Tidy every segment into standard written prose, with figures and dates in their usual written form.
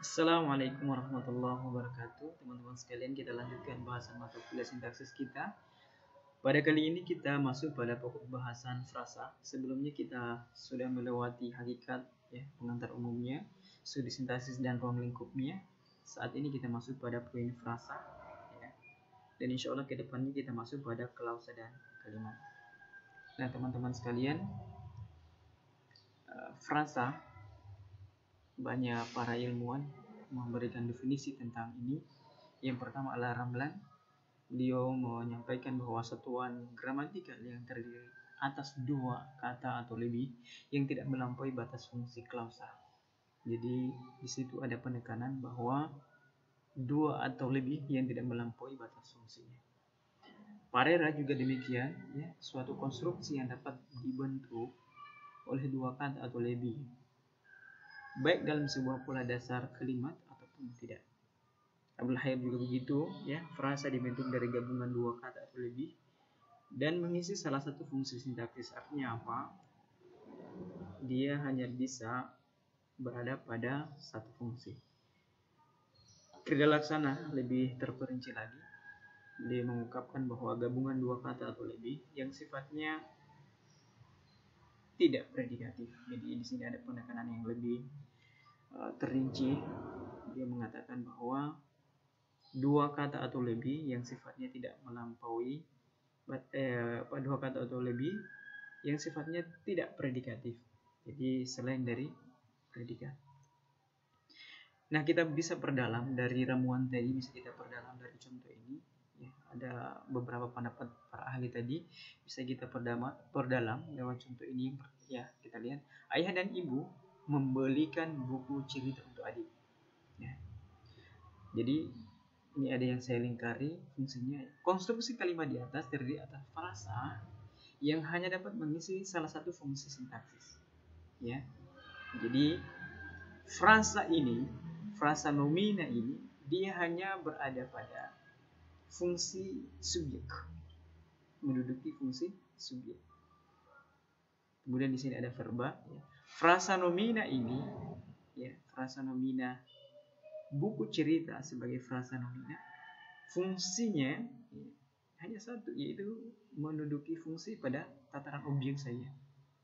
Assalamualaikum warahmatullahi wabarakatuh. Teman-teman sekalian, kita lanjutkan bahasan mata kuliah sintaksis kita. Pada kali ini kita masuk pada pokok bahasan frasa. Sebelumnya kita sudah melewati hakikat, pengantar umumnya, studi sintaksis dan ruang lingkupnya. Saat ini kita masuk pada poin frasa, dan insya Allah ke depannya kita masuk pada klausa dan kalimat. Nah, teman-teman sekalian, frasa, banyak para ilmuwan memberikan definisi tentang ini. Yang pertama adalah Ramlan. Beliau menyampaikan bahwa satuan gramatikal yang terdiri atas dua kata atau lebih yang tidak melampaui batas fungsi klausa. Jadi di situ ada penekanan bahwa dua atau lebih yang tidak melampaui batas fungsinya. Parera juga demikian, suatu konstruksi yang dapat dibentuk oleh dua kata atau lebih, baik dalam sebuah pola dasar kalimat ataupun tidak. Abdul Hayab juga begitu, frasa dibentuk dari gabungan dua kata atau lebih dan mengisi salah satu fungsi sintaksis. Artinya apa? Dia hanya bisa berada pada satu fungsi. Krida Laksana lebih terperinci lagi. Dia mengungkapkan bahwa gabungan dua kata atau lebih yang sifatnya tidak predikatif. Jadi di sini ada penekanan yang lebih terinci. Dia mengatakan bahwa dua kata atau lebih yang sifatnya tidak melampaui dua kata atau lebih yang sifatnya tidak predikatif. Jadi selain dari predikat. Nah, kita bisa perdalam dari ramuan tadi, bisa kita perdalam dari contoh ini. Ada beberapa pendapat para ahli tadi, bisa kita perdalam lewat contoh ini. Kita lihat, ayah dan ibu membelikan buku cerita untuk adik. Jadi ini ada yang saya lingkari fungsinya. Konstruksi kalimat di atas terdiri atas frasa yang hanya dapat mengisi salah satu fungsi sintaksis. Jadi frasa nomina ini dia hanya berada pada fungsi subjek, menduduki fungsi subjek. Kemudian di sini ada verba. Frasa nomina ini, frasa nomina buku cerita sebagai frasa nomina, fungsinya hanya satu, yaitu menduduki fungsi pada tataran objek saja.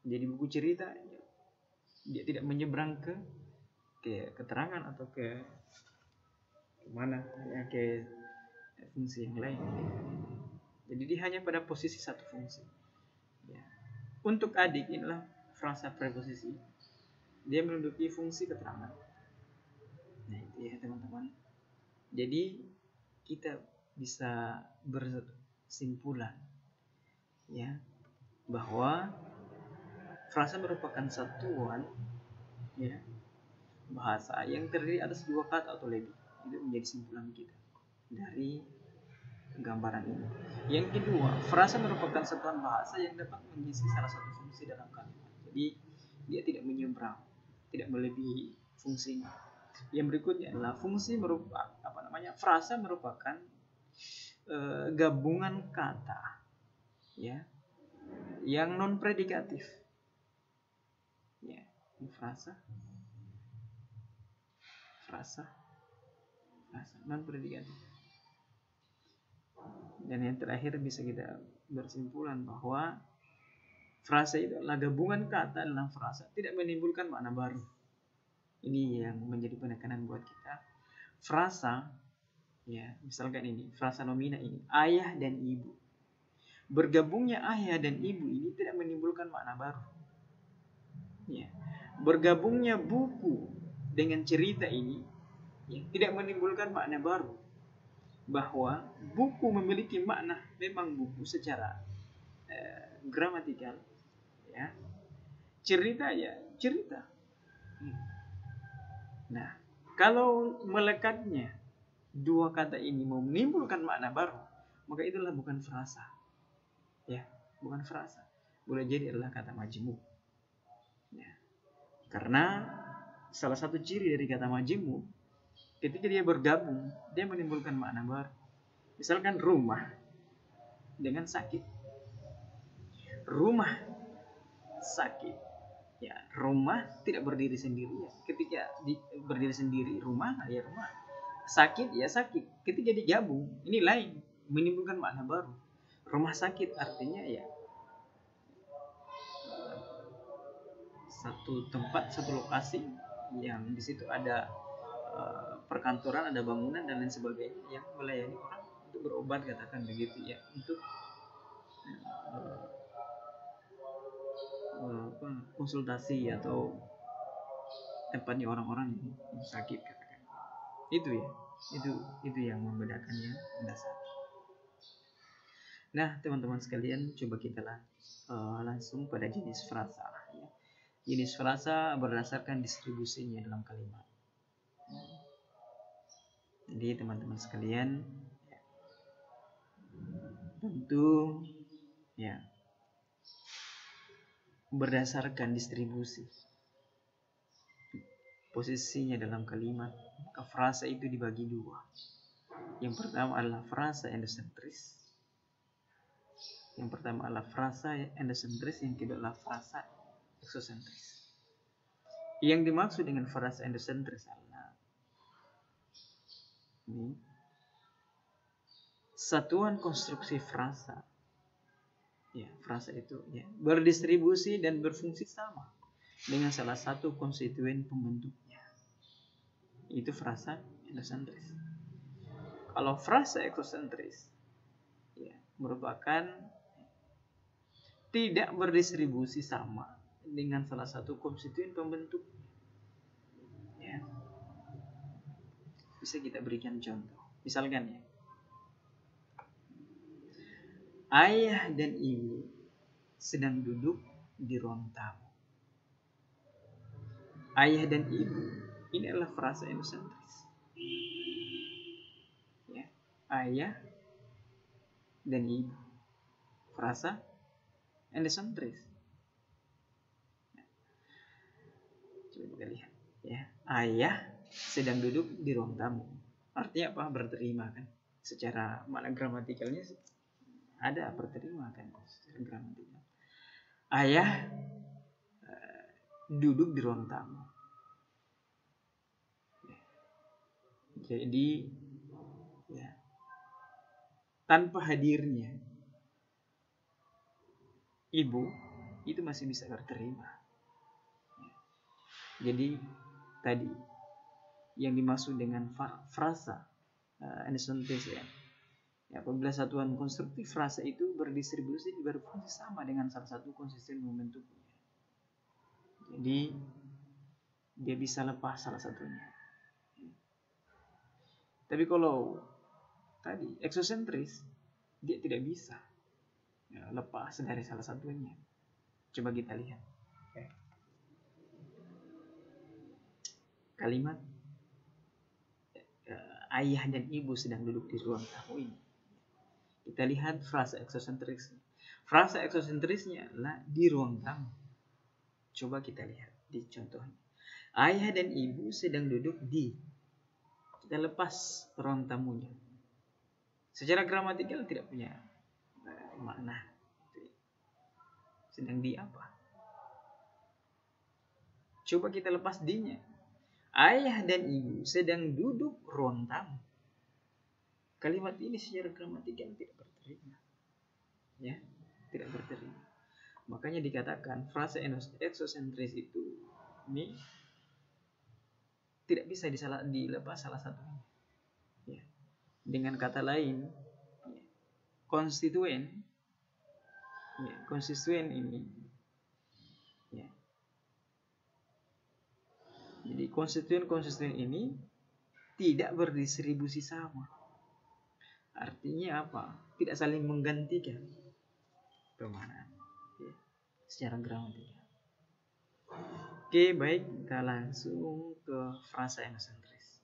Jadi buku cerita dia tidak menyeberang ke keterangan atau ke mana, ke fungsi yang lain. Jadi dia hanya pada posisi satu fungsi. Untuk adik inilah frasa preposisi, dia menduduki fungsi keterangan. Nah itu ya teman-teman. Jadi kita bisa bersimpulan bahwa frasa merupakan satuan bahasa yang terdiri atas dua kata atau lebih. Itu menjadi simpulan kita dari gambaran ini. Yang kedua, frasa merupakan satuan bahasa yang dapat mengisi salah satu fungsi dalam kalimat. Jadi dia tidak menyeberang, tidak melebihi fungsinya. Yang berikutnya adalah frasa merupakan gabungan kata yang non predikatif. Frasa non predikatif. Dan yang terakhir bisa kita bersimpulan bahwa frasa itu adalah gabungan kata dalam frasa, tidak menimbulkan makna baru. Ini yang menjadi penekanan buat kita. Frasa, misalkan ini, frasa nomina ini, ayah dan ibu. Bergabungnya ayah dan ibu ini tidak menimbulkan makna baru. Bergabungnya buku dengan cerita ini tidak menimbulkan makna baru. Bahwa buku memiliki makna memang buku secara gramatikal, cerita cerita. Nah, kalau melekatnya dua kata ini mau menimbulkan makna baru, maka itulah bukan frasa. Bukan frasa. Boleh jadi adalah kata majemuk. Karena salah satu ciri dari kata majemuk, ketika dia bergabung, dia menimbulkan makna baru. Misalkan rumah dengan sakit. Rumah sakit. Ya, rumah tidak berdiri sendiri ya. Ketika berdiri sendiri, rumah ya rumah. Sakit ya sakit. Ketika digabung, ini lain, menimbulkan makna baru. Rumah sakit artinya ya satu tempat, satu lokasi yang di situ ada perkantoran, ada bangunan dan lain sebagainya yang melayani orang untuk berobat, katakan begitu ya, untuk konsultasi atau tempatnya orang-orang yang sakit, katakan. Itu ya, itu yang membedakannya dasar. Nah, teman-teman sekalian, coba kita langsung pada jenis frasa ya. Jenis frasa berdasarkan distribusinya dalam kalimat. Jadi teman-teman sekalian, tentu ya berdasarkan distribusi posisinya dalam kalimat, maka frasa itu dibagi dua. Yang pertama adalah frasa endosentris. Yang pertama adalah frasa endosentris, yang kedua adalah frasa eksosentris. Yang dimaksud dengan frasa endosentris adalah ini, satuan konstruksi frasa. Ya, frasa itu ya berdistribusi dan berfungsi sama dengan salah satu konstituen pembentuknya. Itu frasa endosentris. Kalau frasa eksosentris ya merupakan tidak berdistribusi sama dengan salah satu konstituen pembentuk. Ya. Bisa kita berikan contoh. Misalkan ya, ayah dan ibu sedang duduk di ruang tamu. Ayah dan ibu ini adalah frasa endosentris. Ya, ayah dan ibu, frasa endosentris. Coba kita lihat ya, ayah sedang duduk di ruang tamu. Artinya apa? Berterima kan? Secara makna gramatikalnya ada berterima kan? Secara gramatikal. Ayah duduk di ruang tamu. Jadi ya, tanpa hadirnya ibu itu masih bisa berterima. Jadi tadi yang dimaksud dengan frasa endosentris ya, apabila satuan konstruktif frasa itu berdistribusi berfungsi sama dengan salah satu konstituen membentuknya. Jadi dia bisa lepas salah satunya. Tapi kalau tadi eksosentris, dia tidak bisa ya, lepas dari salah satunya. Coba kita lihat. Kalimat ayah dan ibu sedang duduk di ruang tamu ini. Kita lihat frasa eksosentris. Frasa eksosentrisnya adalah di ruang tamu. Coba kita lihat di contohnya. Ayah dan ibu sedang duduk di. Kita lepas ruang tamunya. Secara gramatikal tidak punya makna. Sedang di apa? Coba kita lepas dinya. Ayah dan ibu sedang duduk ruang tamu. Kalimat ini secara gramatikal tidak berterima. Ya, tidak berterima. Makanya dikatakan frasa eksosentris itu ini tidak bisa dilepas salah satunya. Ya. Dengan kata lain, ya, konstituen ini ya. Jadi konstituen ini tidak berdistribusi sama. Artinya apa? Tidak saling menggantikan permanaan ya, secara gramatikal. Oke, baik, kita langsung ke frasa endosentris.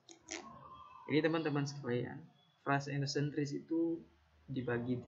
Jadi teman-teman sekalian, frasa endosentris itu dibagi